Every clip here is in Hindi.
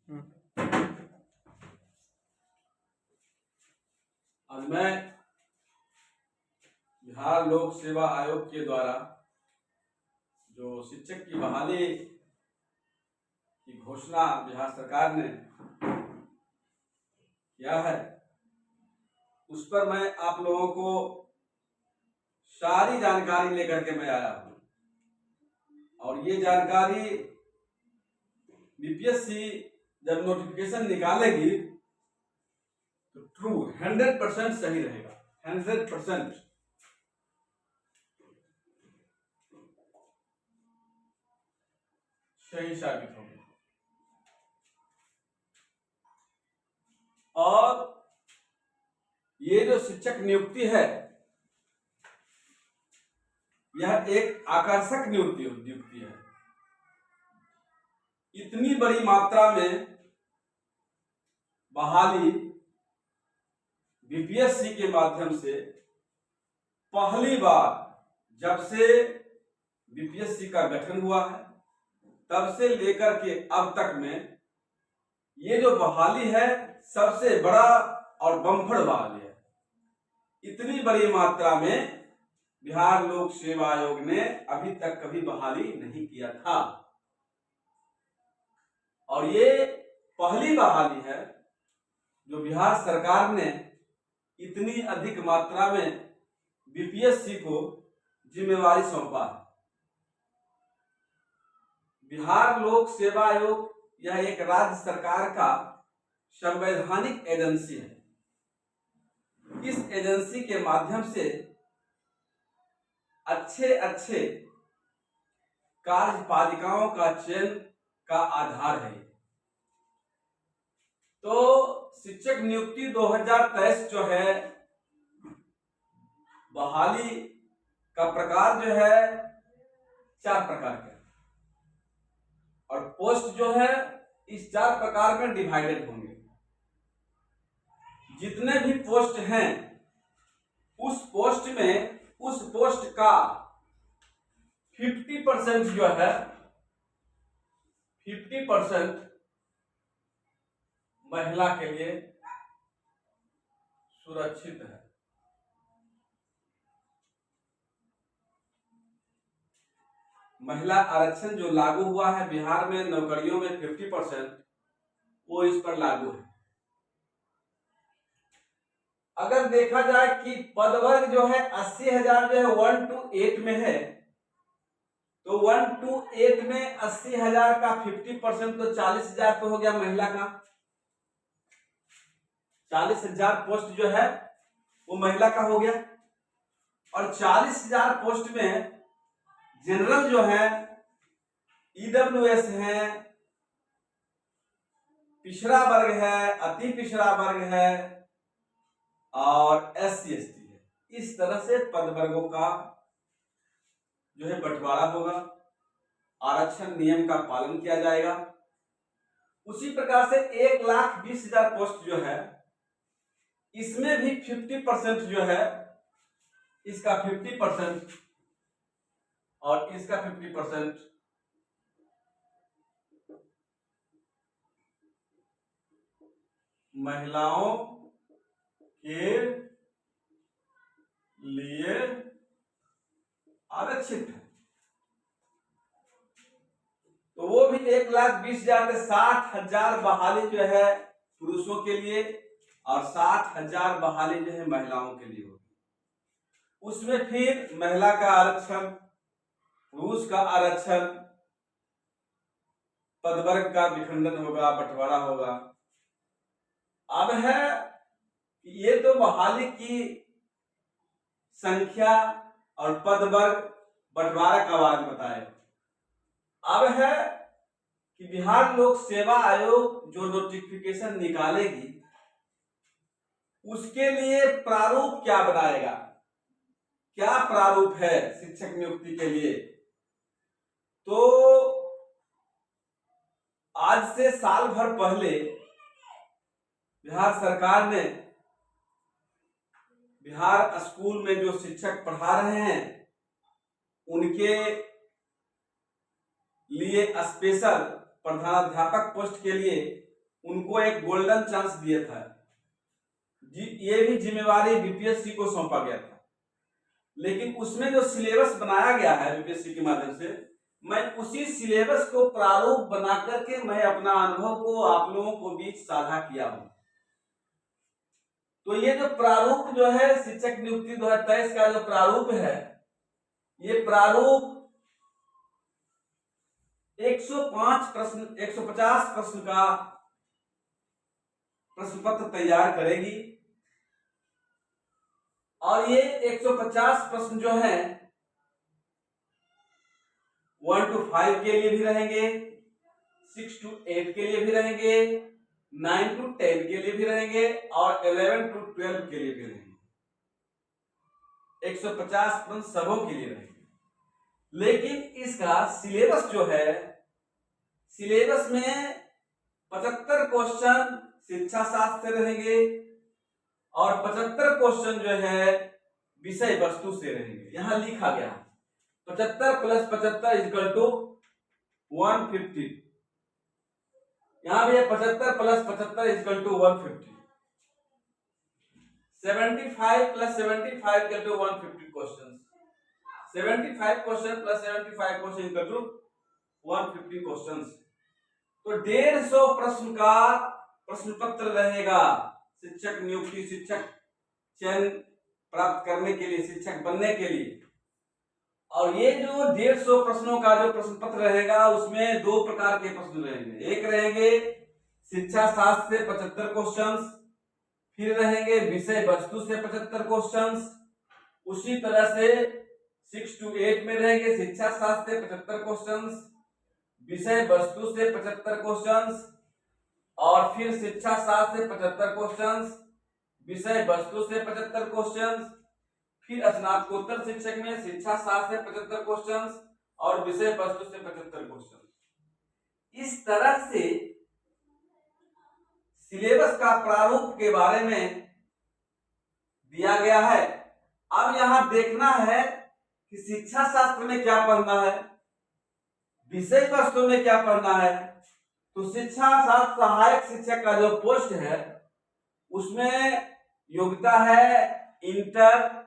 आज मैं बिहार लोक सेवा आयोग के द्वारा जो शिक्षक की बहाली की घोषणा बिहार सरकार ने किया है, उस पर मैं आप लोगों को सारी जानकारी लेकर के मैं आया हूं। और ये जानकारी बीपीएससी जब नोटिफिकेशन निकालेगी तो ट्रू 100% सही रहेगा, 100% सही साबित होगा। और ये जो शिक्षक नियुक्ति है, यह एक आकर्षक नियुक्ति है। इतनी बड़ी मात्रा में बहाली बीपीएससी के माध्यम से पहली बार जब से बीपीएससी का गठन हुआ है तब से लेकर के अब तक में ये जो बहाली है सबसे बड़ा और बम्पर बहाली है। इतनी बड़ी मात्रा में बिहार लोक सेवा आयोग ने अभी तक कभी बहाली नहीं किया था और ये पहली बहाली है जो बिहार सरकार ने इतनी अधिक मात्रा में बीपीएससी को जिम्मेवारी सौंपा है। बिहार लोक सेवा आयोग यह एक राज्य सरकार का संवैधानिक एजेंसी है। इस एजेंसी के माध्यम से अच्छे कार्यपालिकाओं का चयन का आधार है। तो शिक्षक नियुक्ति 2023 जो है, बहाली का प्रकार जो है 4 प्रकार के और पोस्ट जो है इस 4 प्रकार में डिवाइडेड होंगे। जितने भी पोस्ट हैं उस पोस्ट का 50% जो है 50% महिला के लिए सुरक्षित है। महिला आरक्षण जो लागू हुआ है बिहार में नौकरियों में 50%, वो इस पर लागू है। अगर देखा जाए कि पद वर्ग जो है 80,000 जो है 1 to 8 में है, तो 1 to 8 में 80,000 का 50% तो 40,000 तो हो गया महिला का। 40,000 पोस्ट जो है वो महिला का हो गया और 40,000 पोस्ट में जनरल जो है, ईडब्ल्यूएस है, पिछड़ा वर्ग है, अति पिछड़ा वर्ग है और SC ST है। इस तरह से पद वर्गों का जो है बंटवारा होगा, आरक्षण नियम का पालन किया जाएगा। उसी प्रकार से 1,20,000 पोस्ट जो है इसमें भी 50% जो है, इसका 50% और इसका 50% महिलाओं के लिए आरक्षित है। तो वो भी 1,20,000 से 60,000 बहाली जो है पुरुषों के लिए और 60,000 बहाली जो है महिलाओं के लिए होगी। उसमें फिर महिला का आरक्षण, पुरुष का आरक्षण, पदवर्ग का विखंडन होगा, बंटवारा होगा। अब है ये तो बहाली की संख्या और पदवर्ग बंटवारा का बारे में बताए। अब है कि बिहार लोक सेवा आयोग जो नोटिफिकेशन निकालेगी उसके लिए प्रारूप क्या बनाएगा, क्या प्रारूप है शिक्षक नियुक्ति के लिए। तो आज से साल भर पहले बिहार सरकार ने बिहार स्कूल में जो शिक्षक पढ़ा रहे हैं उनके लिए स्पेशल प्रधानाध्यापक पोस्ट के लिए उनको एक गोल्डन चांस दिया था। ये भी जिम्मेवारी बीपीएससी को सौंपा गया था, लेकिन उसमें जो सिलेबस बनाया गया है बीपीएससी के माध्यम से, मैं उसी सिलेबस को प्रारूप बना करके मैं अपना अनुभव को आप लोगों को बीच साझा किया हूं। तो ये जो प्रारूप जो है शिक्षक नियुक्ति 2023 का जो प्रारूप है, ये प्रारूप 150 प्रश्न का प्रश्न पत्र तैयार करेगी। और ये 150 प्रश्न जो है 1 to 5 के लिए भी रहेंगे, 6 to 8 के लिए भी रहेंगे, 9 to 10 के लिए भी रहेंगे और 11 to 12 के लिए भी रहेंगे। 150 प्रश्न सबों के लिए रहेंगे। लेकिन इसका सिलेबस जो है, सिलेबस में 75 क्वेश्चन शिक्षा शास्त्र से रहेंगे और 75 क्वेश्चन जो है विषय वस्तु से रहेंगे। यहां लिखा गया 75 + 75 = 150। यहां भी 75 + 75 = 150। 75 + 75 = 150 क्वेश्चन। 75 question + 75 question = 150 question. तो 150 प्रश्न का प्रश्न पत्र रहेगा शिक्षक नियुक्ति, शिक्षक चयन प्राप्त करने के लिए, शिक्षक बनने के लिए। और ये जो 150 प्रश्नों का जो प्रश्न पत्र रहेगा, उसमें 2 प्रकार के प्रश्न रहेंगे। एक रहेंगे शिक्षा शास्त्र से 75 क्वेश्चंस, फिर रहेंगे विषय वस्तु से 75 क्वेश्चंस। उसी तरह से 6 to 8 में रहेंगे शिक्षा शास्त्र से 75 क्वेश्चंस, विषय वस्तु से 75 क्वेश्चंस और फिर शिक्षा शास्त्र से 75 क्वेश्चंस, विषय वस्तु से 75 क्वेश्चंस, फिर स्नातकोत्तर शिक्षक में शिक्षा शास्त्र से 75 क्वेश्चंस और विषय वस्तु से 75 क्वेश्चन। इस तरह से सिलेबस का प्रारूप के बारे में दिया गया है। अब यहां देखना है कि शिक्षा शास्त्र में क्या पढ़ना है, विषय वस्तु में क्या पढ़ना है। तो शिक्षा शास्त्र सहायक शिक्षक का जो पोस्ट है, उसमें योग्यता है इंटर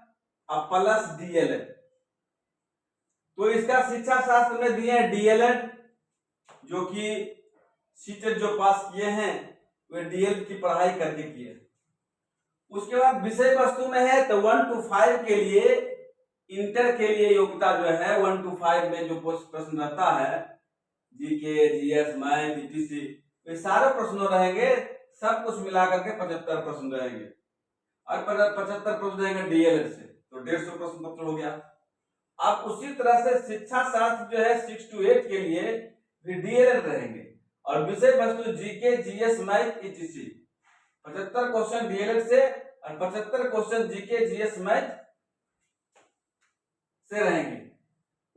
प्लस डीएलएड। तो इसका शिक्षा शास्त्र में दिए डीएलएड, जो कि सीटेट जो पास किए हैं वे डीएलएड की पढ़ाई करके किए। उसके बाद विषय वस्तु में है तो 1 to 5 के लिए, इंटर के लिए योग्यता जो है 1 to 5 में जो प्रश्न रहता है, जीके, जीएस, मैथ, ईटीसी, ये सारे प्रश्न रहेंगे। सब कुछ मिलाकर के 75 प्रश्न रहेंगे और 75 प्रश्न रहेंगे डीएलएड से, तो 150 प्रश्न पत्र हो गया। अब उसी तरह से शिक्षा शास्त्र जो है 6 to 8 के लिए भी डीएलएड रहेंगे और विषय वस्तु GK, GS, math, etc 75 question DElEd से और 75 क्वेश्चन जीके, जीएस, मैथ से रहेंगे।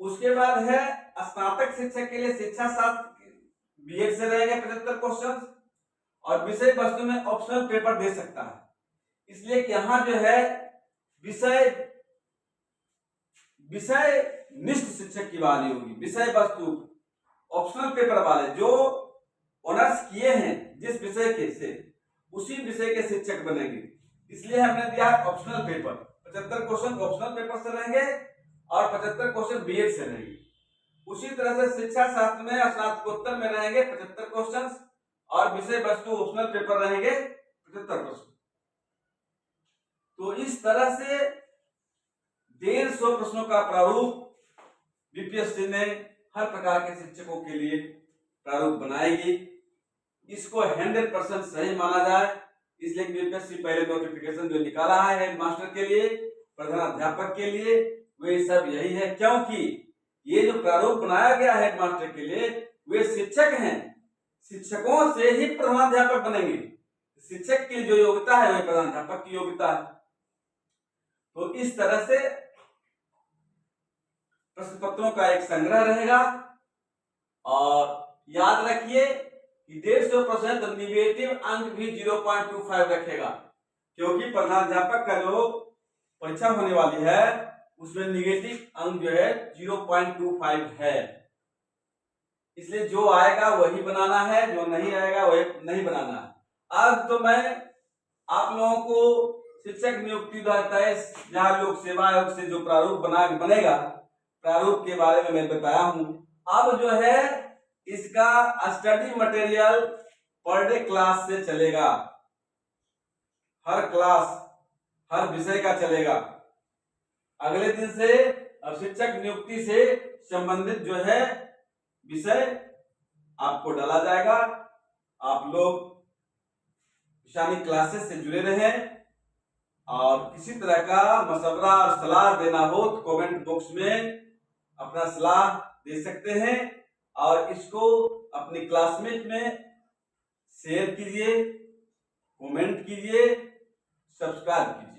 उसके बाद है स्नातक शिक्षक के लिए शिक्षा शास्त्र बीएड से रहेंगे 75 क्वेश्चन और विषय वस्तु में ऑप्शनल पेपर दे सकता है। इसलिए कि यहां जो है विषय निष्ठ शिक्षक की बारी होगी। विषय वस्तु ऑप्शनल पेपर वाले जो ऑनर्स किए हैं जिस विषय के से, उसी विषय के शिक्षक बनेंगे। इसलिए हमने दिया optional paper, 75 question optional paper से रहेंगे और 75 क्वेश्चन बीएड से रहेंगे। उसी तरह से शिक्षा शास्त्र में स्नातकोत्तर में रहेंगे 75 क्वेश्चन और विषय वस्तु ऑप्शनल पेपर रहेंगे 75 प्रश्न। तो इस तरह से 150 प्रश्नों का प्रारूप बीपीएससी ने हर प्रकार के शिक्षकों के लिए प्रारूप बनाएगी। इसको 100% सही माना जाए, इसलिए बीपीएससी पहले नोटिफिकेशन जो निकाला है हेडमास्टर के लिए, प्रधानाध्यापक के लिए, वे सब यही है। क्योंकि ये जो प्रारूप बनाया गया है हेडमास्टर के लिए, वे शिक्षक हैं, शिक्षकों से ही प्रधानाध्यापक बनेंगे। शिक्षक की जो योग्यता है वह प्रधानाध्यापक की योग्यता है। तो इस तरह से प्रश्न पत्रों का एक संग्रह रहेगा और याद रखिए कि 150% निगेटिव अंक भी 0.25 रखेगा, क्योंकि प्रधानाध्यापक का जो परीक्षा होने वाली है उसमें निगेटिव अंक जो है 0.25 है। इसलिए जो आएगा वही बनाना है, जो नहीं आएगा वही नहीं बनाना है। आज तो मैं आप लोगों को शिक्षक नियुक्ति 2023 जहाँ लोक सेवा आयोग से जो प्रारूप बनेगा, प्रारूप के बारे में मैं बताया हूँ। अब जो है इसका study material per day class से चलेगा, हर क्लास हर विषय का चलेगा। अगले दिन से अब शिक्षक नियुक्ति से संबंधित जो है विषय आपको डाला जाएगा। आप लोग निशानी क्लासेस से जुड़े रहें और किसी तरह का मशवरा और सलाह देना हो तो कमेंट बॉक्स में अपना सलाह दे सकते हैं और इसको अपनी क्लासमेट में शेयर कीजिए, कमेंट कीजिए, सब्सक्राइब कीजिए।